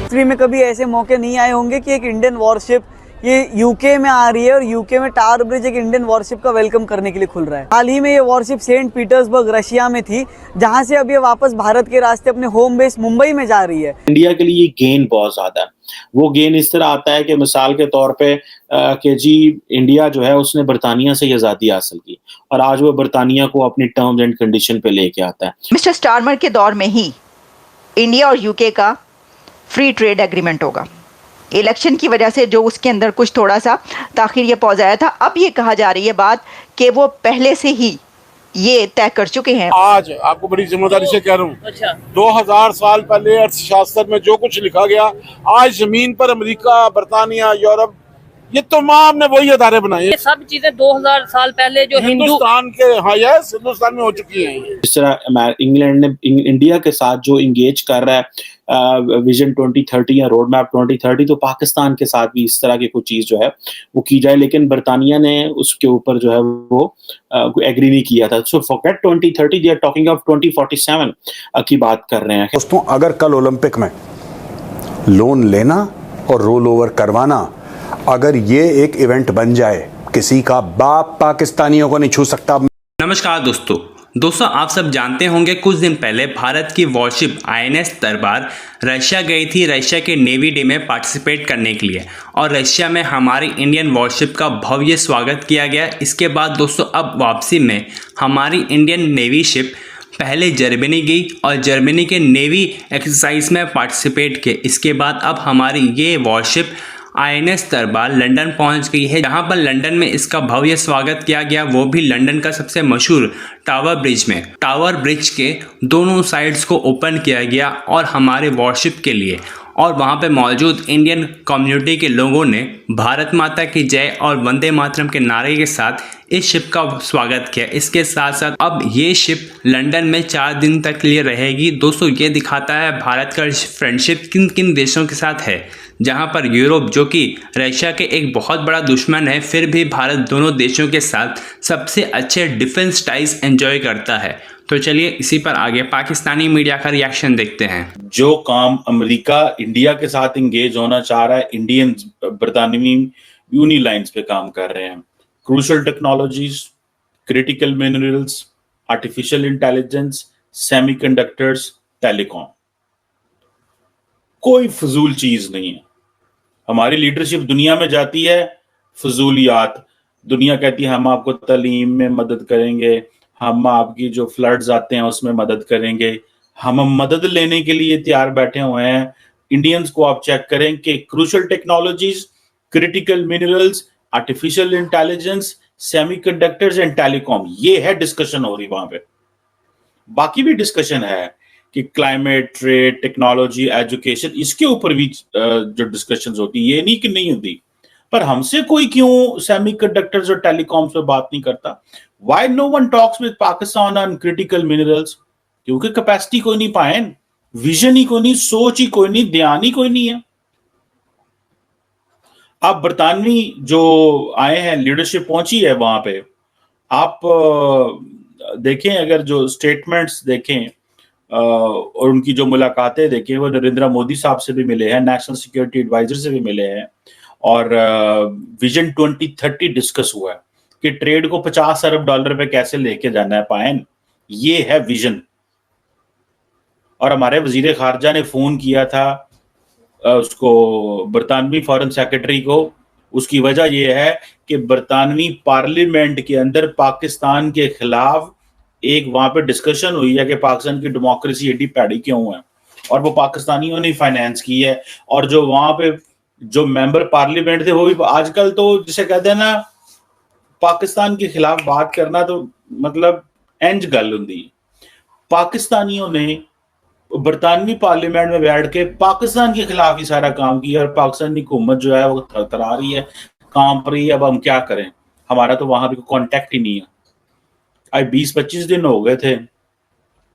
History में कभी ऐसे मौके नहीं आए होंगे कि एक इंडियन वॉरशिप ये यूके में आ रही है और यूके में टावर ब्रिज एक इंडियन वॉरशिप का वेलकम करने के लिए खुल रहा है। हाल ही में ये वॉरशिप सेंट पीटर्सबर्ग रशिया में थी, जहां से अब ये वापस भारत के रास्ते अपने होम बेस मुंबई में जा रही है। इंडिया के लिए गेन बहुत ज्यादा है। वो गेन इस तरह आता है कि मिसाल के तौर पे कि जी इंडिया जो है उसने बरतानिया से आज़ादी हासिल की और आज वो बरतानिया को अपनी टर्म्स एंड कंडीशन पे लेके आता है। मिस्टर स्टारमर के दौर में ही इंडिया और यूके का फ्री ट्रेड एग्रीमेंट होगा। इलेक्शन की वजह से जो उसके अंदर कुछ थोड़ा सा ताखिर ये पॉज आया था, अब ये कहा जा रही है बात कि वो पहले से ही ये तय कर चुके हैं। आज आपको बड़ी जिम्मेदारी से कह रहा हूँ, अच्छा 2000 साल पहले अर्थशास्त्र में जो कुछ लिखा गया, आज जमीन पर अमेरिका, बरतानिया, यूरोप, ये तमाम ने वही अदारे बनाए। ये सब चीजें 2000 साल पहले जो हिंदुस्तान के हिंदुस्तान में हो चुकी हैं। इस तरह इंग्लैंड ने इंडिया के साथ जो इंगेज कर रहा है विजन 2030 या रोड मैप 2030, तो पाकिस्तान के साथ भी इस तरह की कुछ चीज जो है वो की जाए, लेकिन बरतानिया ने उसके ऊपर जो है वो एग्री नहीं किया था। So forget 2030, they are talking of 2047 की बात कर रहे हैं। दोस्तों, अगर कल ओलंपिक में लोन लेना और रोल ओवर करवाना, अगर ये एक इवेंट बन जाए, किसी का बाप पाकिस्तानियों को नहीं छू सकता। नमस्कार दोस्तों, आप सब जानते होंगे कुछ दिन पहले भारत की वॉरशिप INS दरबार रशिया गई थी रशिया के नेवी डे में पार्टिसिपेट करने के लिए, और रशिया में हमारी इंडियन वॉरशिप का भव्य स्वागत किया गया। इसके बाद दोस्तों अब वापसी में हमारी इंडियन नेवी शिप पहले जर्मनी गई और जर्मनी के नेवी एक्सरसाइज में पार्टिसिपेट किए। इसके बाद अब हमारी ये वॉरशिप INS दरबार लंदन पहुंच गई है, जहां पर लंदन में इसका भव्य स्वागत किया गया, वो भी लंदन का सबसे मशहूर टावर ब्रिज में। टावर ब्रिज के दोनों साइड्स को ओपन किया गया और हमारे वॉरशिप के लिए, और वहां पे मौजूद इंडियन कम्युनिटी के लोगों ने भारत माता की जय और वंदे मातरम के नारे के साथ इस शिप का स्वागत किया। इसके साथ साथ अब ये शिप लंदन में 4 दिन तक के लिए रहेगी। दोस्तों ये दिखाता है भारत का फ्रेंडशिप किन किन देशों के साथ है, जहां पर यूरोप जो कि रशिया के एक बहुत बड़ा दुश्मन है, फिर भी भारत दोनों देशों के साथ सबसे अच्छे डिफेंस टाइज एंजॉय करता है। तो चलिए इसी पर आगे पाकिस्तानी मीडिया का रिएक्शन देखते हैं। जो काम अमेरिका इंडिया के साथ इंगेज होना चाह रहा है, इंडियन बरतानवी यूनी लाइंस पे काम कर रहे हैं। Crucial technologies, critical minerals, artificial intelligence, semiconductors, telecom, कोई फजूल चीज नहीं है। हमारी लीडरशिप दुनिया में जाती है फजूलियात, दुनिया कहती है हम आपको तालीम में मदद करेंगे, हम आपकी जो फ्लड्स आते हैं उसमें मदद करेंगे, हम मदद लेने के लिए तैयार बैठे हुए हैं। इंडियंस को आप चेक करें कि crucial technologies, critical minerals, artificial intelligence, semiconductors and telecom, ये है डिस्कशन हो रही वहां पे। बाकी भी डिस्कशन है कि क्लाइमेट, ट्रेड, टेक्नोलॉजी, एजुकेशन, इसके ऊपर भी जो डिस्कशंस होती है, ये नहीं कि नहीं होती, पर हमसे कोई क्यों सेमीकंडक्टर्स और टेलीकॉम्स पे बात नहीं करता? Why no one talks with Pakistan on critical minerals? क्योंकि कैपेसिटी कोई नहीं पाए, विजन ही कोई नहीं, सोच ही कोई नहीं, ध्यान ही कोई नहीं है। अब बरतानवी जो आए हैं, लीडरशिप पहुंची है वहां पे, आप देखें, अगर जो स्टेटमेंट्स देखें और उनकी जो मुलाकातें देखें, वो नरेंद्र मोदी साहब से भी मिले हैं, नेशनल सिक्योरिटी एडवाइजर से भी मिले हैं, और विजन 2030 डिस्कस हुआ है कि ट्रेड को $50 अरब पे कैसे लेके जाना है पायन, ये है विजन। और हमारे वजीर खारजा ने फोन किया था उसको, बरतानवी फॉरेन सेक्रेटरी को। उसकी वजह यह है कि बरतानवी पार्लियामेंट के अंदर पाकिस्तान के खिलाफ एक वहां पे डिस्कशन हुई है कि पाकिस्तान की डेमोक्रेसी एडी पैड़ी क्यों है, और वो पाकिस्तानियों ने फाइनेंस की है। और जो वहां पे जो मेंबर पार्लियामेंट थे, वो भी आजकल तो जिसे कहते हैं ना, पाकिस्तान के खिलाफ बात करना तो मतलब इंज गल हुंदी। पाकिस्तानियों ने बरतानवी पार्लियामेंट में बैठ के पाकिस्तान के खिलाफ ही सारा काम किया, और पाकिस्तान की हुकूमत जो है वो थरथरा रही है, कांप रही है। अब हम क्या करें, हमारा तो वहां भी कोई कॉन्टेक्ट ही नहीं है। आज 20-25 दिन हो गए थे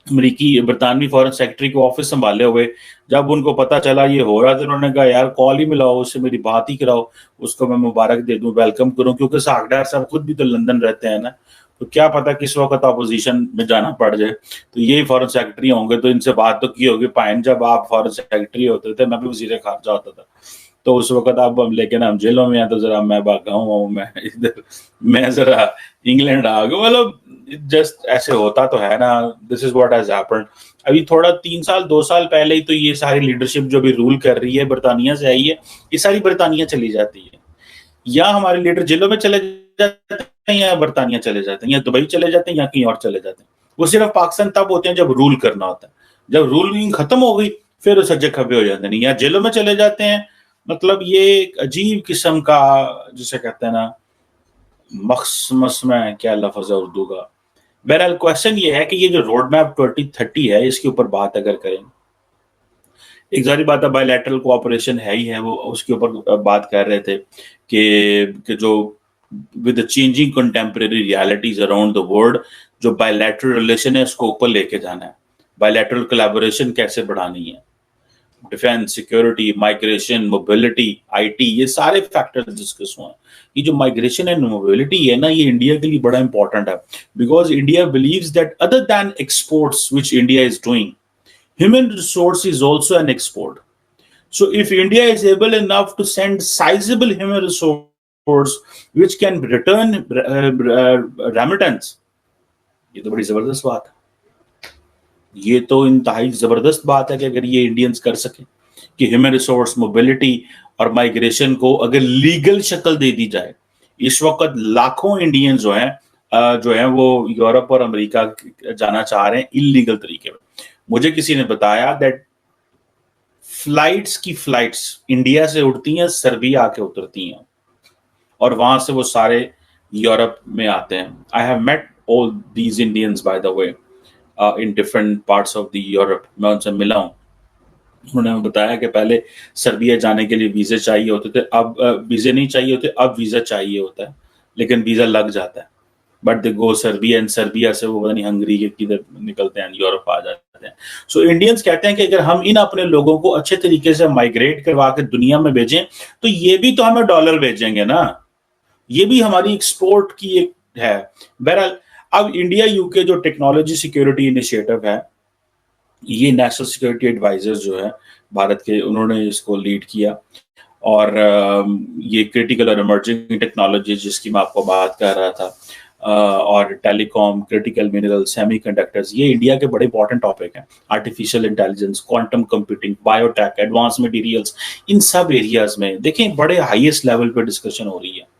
अमरीकी बरतानवी फॉरेन सेक्रेटरी को ऑफिस संभाले हुए। जब उनको पता चला ये हो रहा था, उन्होंने कहा यार कॉल ही मिलाओ, उससे मेरी बात ही कराओ, उसको मैं मुबारक दे दूं, वेलकम करूं, क्योंकि सागडार साहब खुद भी तो लंदन रहते हैं ना, तो क्या पता किस वक्त अपोजिशन में जाना पड़ जाए, तो यही फॉरेन सेक्रेटरी होंगे, तो इनसे बात तो की होगी। पाइन जब आप फॉरेन सेक्रेटरी होते थे, मैं भी वजीर खारजा होता था, तो उस वक्त आप लेकिन हम जेलों में हैं, तो जरा मैं भागा हूँ, मैं इधर, मैं जरा इंग्लैंड आ गया, मतलब जस्ट ऐसे होता तो है ना। This is what has happened. अभी थोड़ा 2 साल पहले ही तो ये सारी लीडरशिप जो भी रूल कर रही है बरतानिया से आई है, ये सारी बरतानिया चली जाती है, या हमारे लीडर जेलों में चले जाते हैं, या बरतानिया चले जाते हैं, या दुबई चले जाते हैं, या कहीं और चले जाते हैं। वो सिर्फ पाकिस्तान तब होते हैं जब रूल करना होता है, जब रूलिंग खत्म हो गई फिर वो सज्जे खबे हो जाते हैं, या जेलों में चले जाते हैं। मतलब ये एक अजीब किस्म का, जिसे कहते हैं ना, मखमस में क्या लफ्ज है उर्दू का। बहरहाल क्वेश्चन ये है कि ये जो रोड मैप 2030 है, इसके ऊपर बात अगर करें, एक सारी बात है, बायलैटरल कोऑपरेशन है ही है, वो उसके ऊपर बात कर रहे थे कि जो with the changing contemporary realities around the world, जो बायलैटरल रिलेशन है उसको ऊपर लेके जाना है, बायलैटरल कोलैबोरेशन कैसे बढ़ानी है, defence, security, migration, mobility, IT, ये सारे फैक्टर्स डिस्कस हुए हैं। ये जो माइग्रेशन एंड मोबिलिटी है ना, ये इंडिया के लिए बड़ा इंपॉर्टेंट है, because India believes that other than exports which India is doing, human resource is also an export. So if India is able enough to send sizable human resource which can return remittance, ये तो बड़ी जबरदस्त बात है। ये तो इंतहाई जबरदस्त बात है कि अगर ये इंडियंस कर सके कि ह्यूमन रिसोर्स, मोबिलिटी और माइग्रेशन को अगर लीगल शक्ल दे दी जाए। इस वक्त लाखों इंडियंस जो हैं वो यूरोप और अमेरिका जाना चाह रहे हैं इलीगल तरीके में। मुझे किसी ने बताया दैट फ्लाइट्स इंडिया से उड़ती हैं, सर्बिया आके उतरती हैं, और वहां से वो सारे यूरोप में आते हैं। I have met all these Indians by the way in different parts of the Europe. मैं उनसे मिला हूँ, उन्होंने बताया कि पहले सर्बिया जाने के लिए वीजे चाहिए होते थे, अब वीजे नहीं चाहिए होते, अब वीजा चाहिए होता है, लेकिन वीजा लग जाता है। But they go Serbia, and Serbia से वो पता नहीं हंगरी के किधर निकलते हैं, यूरोप आ जाते हैं। सो इंडियंस कहते हैं कि अगर हम इन अपने लोगों को अच्छे तरीके से माइग्रेट करवा के दुनिया में भेजें, तो ये भी तो हमें डॉलर भेजेंगे ना, ये भी हमारी एक्सपोर्ट की एक है। बहरहाल अब इंडिया यूके जो टेक्नोलॉजी सिक्योरिटी इनिशिएटिव है, ये नेशनल सिक्योरिटी एडवाइजर जो है भारत के, उन्होंने इसको लीड किया, और ये क्रिटिकल और इमर्जिंग टेक्नोलॉजी जिसकी मैं आपको बात कर रहा था, और टेलीकॉम, क्रिटिकल मिनरल, सेमीकंडक्टर्स, ये इंडिया के बड़े इंपॉर्टेंट टॉपिक हैं। Artificial intelligence, quantum computing, biotech, advance materials, इन सब एरियाज में देखें बड़े हाईएस्ट लेवल पे डिस्कशन हो रही है।